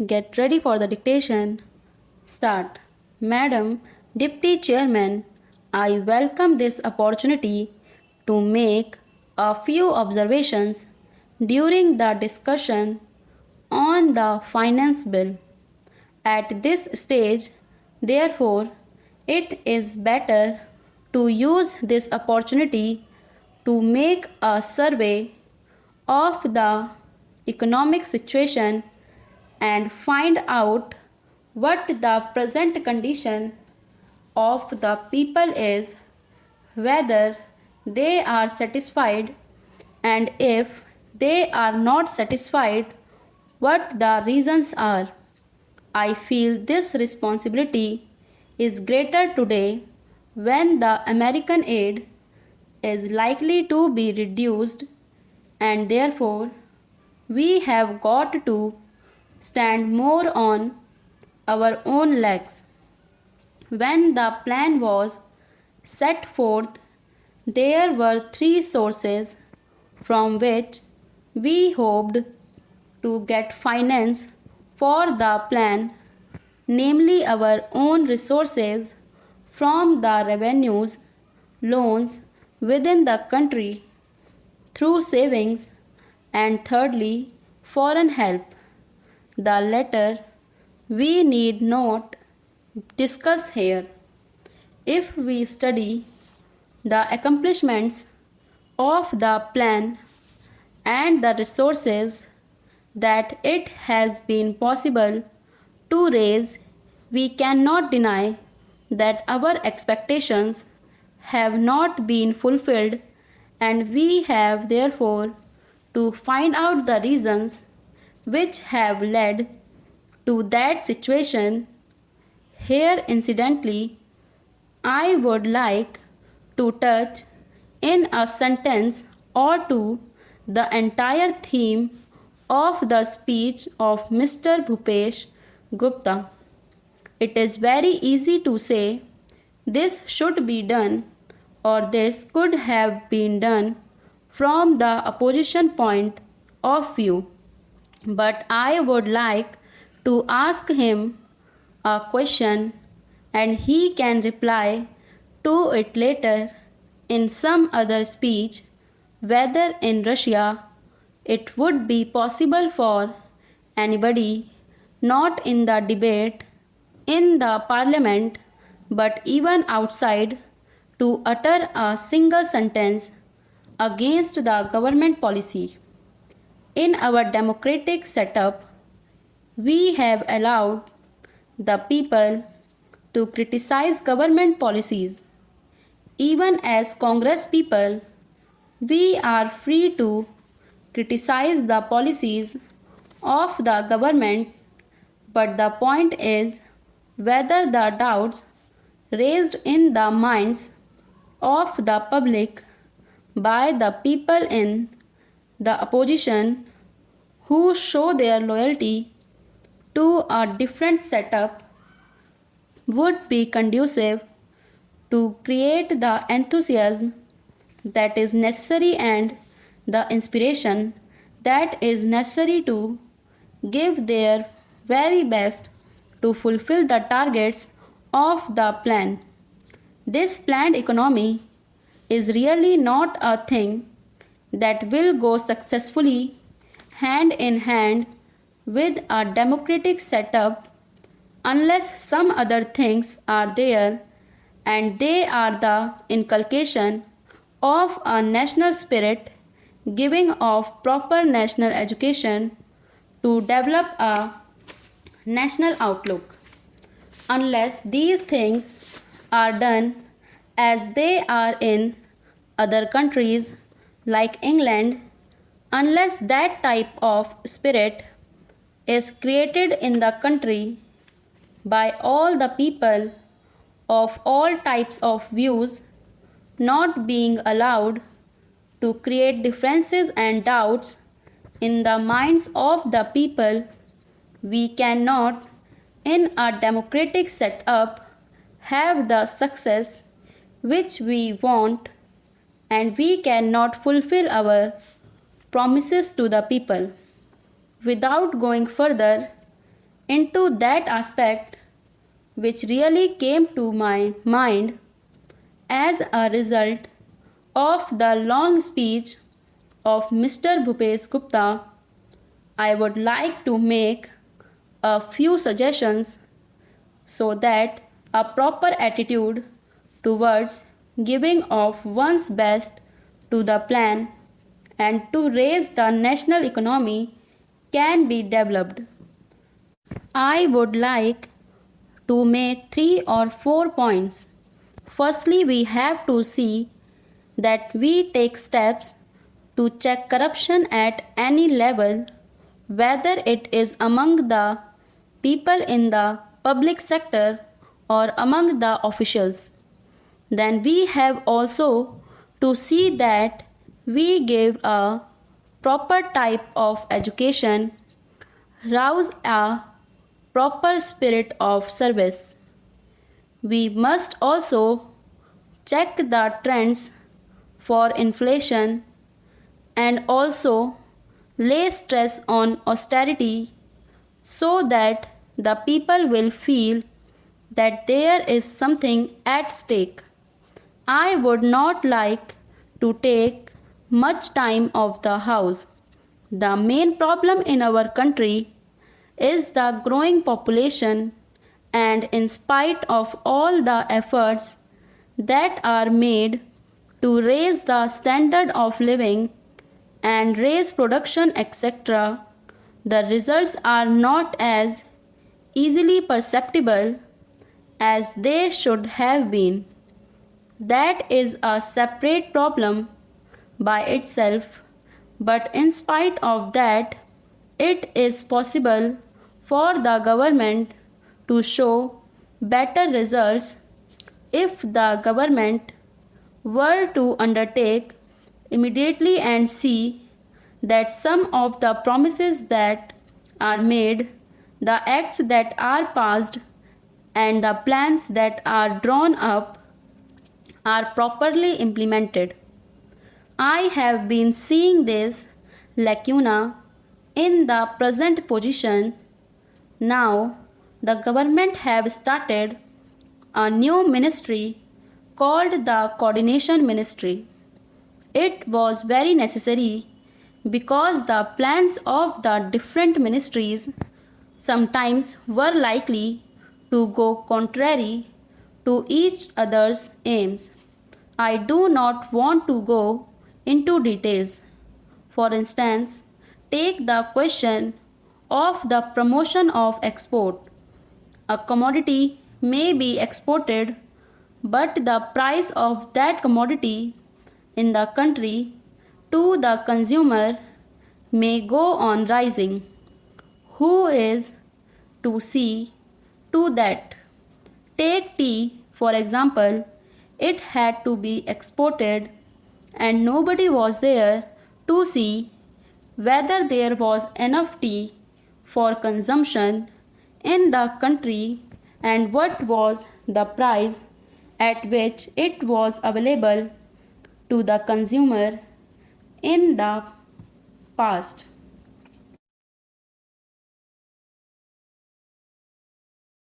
Get ready for the dictation. Start. Madam Deputy Chairman, I welcome this opportunity to make a few observations during the discussion on the finance bill. At this stage, therefore, it is better to use this opportunity to make a survey of the economic situation and find out what the present condition of the people is, whether they are satisfied, and if they are not satisfied, what the reasons are. I feel this responsibility is greater today when the American aid is likely to be reduced, and therefore we have got to stand more on our own legs. When the plan was set forth, there were three sources from which we hoped to get finance for the plan, namely our own resources from the revenues, loans within the country through savings, and thirdly, foreign help. The latter we need not discuss here. If we study the accomplishments of the plan and the resources that it has been possible to raise, we cannot deny that our expectations have not been fulfilled, and we have therefore to find out the reasons which have led to that situation. Here, incidentally, I would like to touch in a sentence or two the entire theme of the speech of Mr. Bhupesh Gupta. It is very easy to say this should be done or this could have been done from the opposition point of view, but I would like to ask him a question and he can reply to it later in some other speech, whether in Russia it would be possible for anybody not in the debate in the parliament but even outside to utter a single sentence against the government policy. In our democratic setup, we have allowed the people to criticize government policies. Even as Congress people, we are free to criticize the policies of the government, but the point is whether the doubts raised in the minds of the public by the people in the opposition who show their loyalty to a different setup would be conducive to create the enthusiasm that is necessary and the inspiration that is necessary to give their very best to fulfill the targets of the plan. This planned economy is really not a thing that will go successfully hand in hand with a democratic setup unless some other things are there, and they are the inculcation of a national spirit, giving of proper national education to develop a national outlook. Unless these things are done as they are in other countries like England, unless that type of spirit is created in the country by all the people of all types of views, not being allowed to create differences and doubts in the minds of the people, we cannot, in a democratic setup, have the success which we want, and we cannot fulfill our promises to the people. Without going further, into that aspect which really came to my mind as a result of the long speech of Mr. Bhupesh Gupta, I would like to make a few suggestions so that a proper attitude towards giving of one's best to the plan and to raise the national economy can be developed. I would like to make 3 or 4 points. Firstly, we have to see that we take steps to check corruption at any level, whether it is among the people in the public sector or among the officials. Then we have also to see that we give a proper type of education, rouse a proper spirit of service. We must also check the trends for inflation and also lay stress on austerity so that the people will feel that there is something at stake. I would not like to take much time of the house. The main problem in our country is the growing population, and in spite of all the efforts that are made to raise the standard of living and raise production, etc., the results are not as easily perceptible as they should have been. That is a separate problem by itself, but in spite of that, it is possible for the government to show better results if the government were to undertake immediately and see that some of the promises that are made, the acts that are passed, and the plans that are drawn up are properly implemented. I have been seeing this lacuna in the present position. Now, the government have started a new ministry called the Coordination Ministry. It was very necessary because the plans of the different ministries sometimes were likely to go contrary to each other's aims. I do not want to go into details. For instance, take the question of the promotion of export. A commodity may be exported, but the price of that commodity in the country to the consumer may go on rising. Who is to see to that? Take tea, for example. It had to be exported, and nobody was there to see whether there was enough tea for consumption in the country and what was the price at which it was available to the consumer in the past.